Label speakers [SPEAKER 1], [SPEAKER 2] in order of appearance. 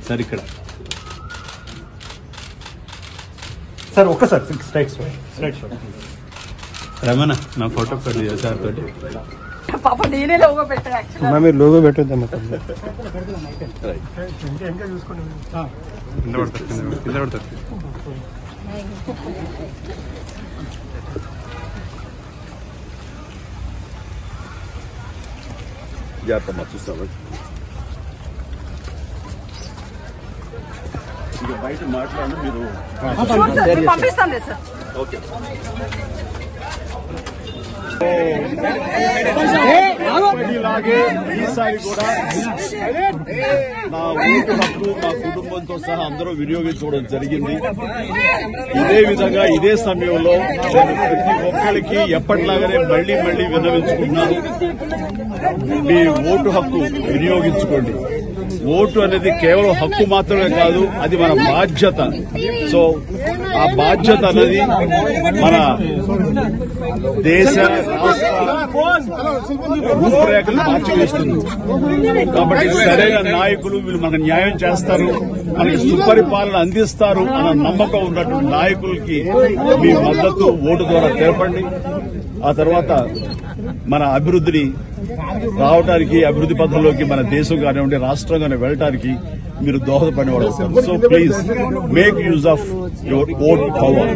[SPEAKER 1] Sir ఇక్కడ
[SPEAKER 2] sir ఒక్కసారి straight shot
[SPEAKER 1] Ramana నా ఫోటో పెట్టి సార్ తోటి
[SPEAKER 3] పాప నేనే లోగో పెట్టా
[SPEAKER 2] మీరు లోగో పెట్టొద్దాం
[SPEAKER 1] కింద పడతారు
[SPEAKER 4] జాగ్రత్త చూస్తాను ఇక బయట మాట్లాడి మీరు
[SPEAKER 3] పంపిస్తాను సార్.
[SPEAKER 4] ఓకే ఇలాగే ఈసారి కూడా నా ఓటు హక్కు మా కుటుంబంతో సహా అందరూ వినియోగించుకోవడం జరిగింది. ఇదే విధంగా ఇదే సమయంలో ప్రతి ఒక్కరికి ఎప్పటిలాగానే మళ్లీ విన్నవించుకుంటున్నాను. మీ ఓటు హక్కు వినియోగించుకోండి. ఓటు అనేది కేవలం హక్కు మాత్రమే కాదు, అది మన బాధ్యత. సో ఆ బాధ్యత అనేది మన దేశ రూపురేఖలు మార్చివేస్తుంది. కాబట్టి సరైన నాయకులు వీళ్ళు మనకు న్యాయం చేస్తారు, మనకి సుపరిపాలన అందిస్తారు అన్న నమ్మకం ఉన్నటువంటి నాయకులకి మీ మద్దతు ఓటు ద్వారా తెలపండి. ఆ తర్వాత మన అభివృద్ధిని రావడానికి, అభివృద్ధి పథంలోకి మన దేశం కానివ్వండి రాష్ట్రం కానీ వెళ్ళడానికి మీరు దోహదపడినవాడు. So please make use of your vote power.